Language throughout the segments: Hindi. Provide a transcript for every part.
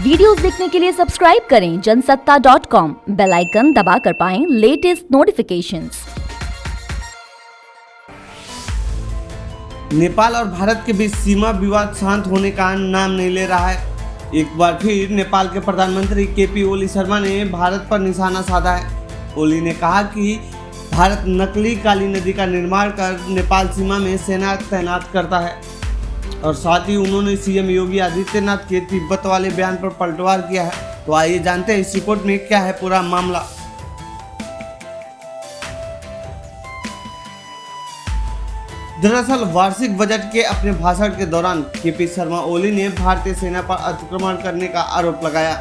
वीडियोस देखने के लिए सब्सक्राइब करें जनसत्ता.com, बेल आइकन दबाकर पाएं लेटेस्ट नोटिफिकेशंस। नेपाल और भारत के बीच सीमा विवाद शांत होने का नाम नहीं ले रहा है। एक बार फिर नेपाल के प्रधानमंत्री केपी ओली शर्मा ने भारत पर निशाना साधा है। ओली ने कहा कि भारत नकली काली नदी का निर्माण कर नेपाल सीमा में सेना तैनात करता है और साथ ही उन्होंने सीएम योगी आदित्यनाथ के तिब्बत वाले बयान पर पलटवार किया है। तो आइए जानते हैं इस रिपोर्ट में क्या है पूरा मामला। दरअसल वार्षिक बजट के अपने भाषण के दौरान केपी शर्मा ओली ने भारतीय सेना पर अतिक्रमण करने का आरोप लगाया।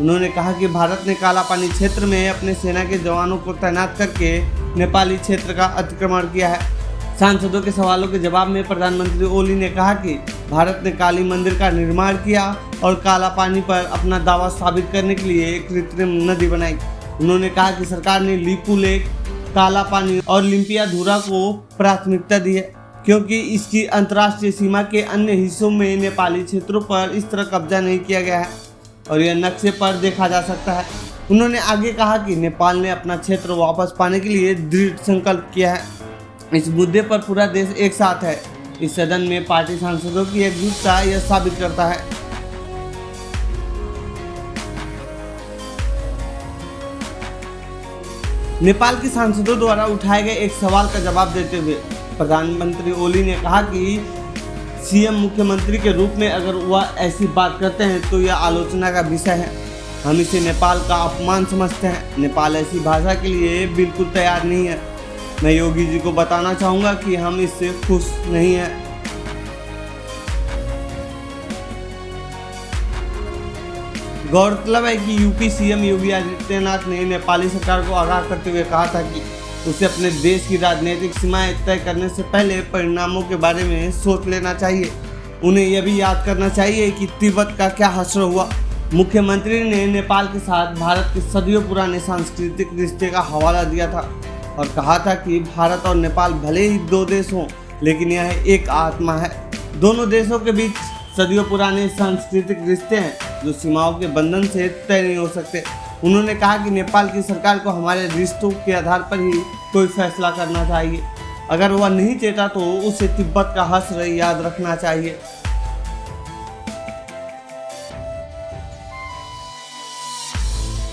उन्होंने कहा कि भारत ने काला पानी क्षेत्र में अपने सेना के जवानों को तैनात करके नेपाली क्षेत्र का अतिक्रमण किया है। सांसदों के सवालों के जवाब में प्रधानमंत्री ओली ने कहा कि भारत ने काली मंदिर का निर्माण किया और काला पानी पर अपना दावा साबित करने के लिए एक कृत्रिम नदी बनाई। उन्होंने कहा कि सरकार ने लिपू लेक, काला पानी और लिम्पियाधुरा को प्राथमिकता दी है क्योंकि इसकी अंतर्राष्ट्रीय सीमा के अन्य हिस्सों में नेपाली क्षेत्रों पर इस तरह कब्जा नहीं किया गया है और यह नक्शे पर देखा जा सकता है। उन्होंने आगे कहा कि नेपाल ने अपना क्षेत्र वापस पाने के लिए दृढ़ संकल्प किया है। इस मुद्दे पर पूरा देश एक साथ है। इस सदन में पार्टी सांसदों की एकजुटता यह साबित करता है। नेपाल के सांसदों द्वारा उठाए गए एक सवाल का जवाब देते हुए प्रधानमंत्री ओली ने कहा कि सीएम मुख्यमंत्री के रूप में अगर वह ऐसी बात करते हैं तो यह आलोचना का विषय है। हम इसे नेपाल का अपमान समझते हैं। नेपाल ऐसी भाषा के लिए बिल्कुल तैयार नहीं है। मैं योगी जी को बताना चाहूँगा कि हम इससे खुश नहीं हैं। गौरतलब है कि यूपी सीएम योगी आदित्यनाथ ने नेपाली सरकार को आगाह करते हुए कहा था कि उसे अपने देश की राजनीतिक सीमाएं तय करने से पहले परिणामों के बारे में सोच लेना चाहिए। उन्हें यह भी याद करना चाहिए कि तिब्बत का क्या हश्र हुआ। मुख्यमंत्री ने नेपाल के साथ भारत के सदियों पुराने सांस्कृतिक रिश्ते का हवाला दिया था और कहा था कि भारत और नेपाल भले ही दो देश हों लेकिन यह एक आत्मा है। दोनों देशों के बीच सदियों पुराने सांस्कृतिक रिश्ते हैं जो सीमाओं के बंधन से तय नहीं हो सकते। उन्होंने कहा कि नेपाल की सरकार को हमारे रिश्तों के आधार पर ही कोई फैसला करना चाहिए। अगर वह नहीं चाहता तो उसे तिब्बत का हश्र याद रखना चाहिए।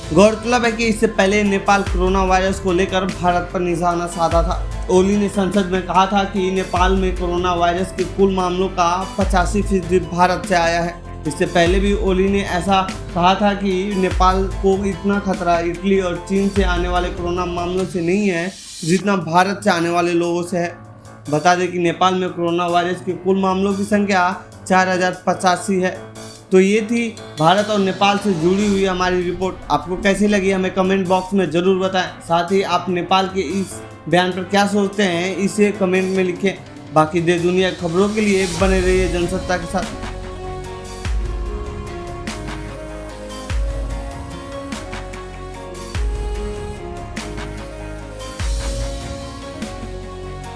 गौरतलब है कि इससे पहले नेपाल कोरोना वायरस को लेकर भारत पर निशाना साधा था। ओली ने संसद में कहा था कि नेपाल में कोरोना वायरस के कुल मामलों का 85% भारत से आया है। इससे पहले भी ओली ने ऐसा कहा था कि नेपाल को इतना खतरा इटली और चीन से आने वाले कोरोना मामलों से नहीं है जितना भारत से आने वाले लोगों से है। बता दें कि नेपाल में कोरोना वायरस के कुल मामलों की संख्या 4085 है। तो ये थी भारत और नेपाल से जुड़ी हुई हमारी रिपोर्ट। आपको कैसी लगी हमें कमेंट बॉक्स में ज़रूर बताएं। साथ ही आप नेपाल के इस बयान पर क्या सोचते हैं इसे कमेंट में लिखें। बाकी देश दुनिया खबरों के लिए बने रहिए जनसत्ता के साथ।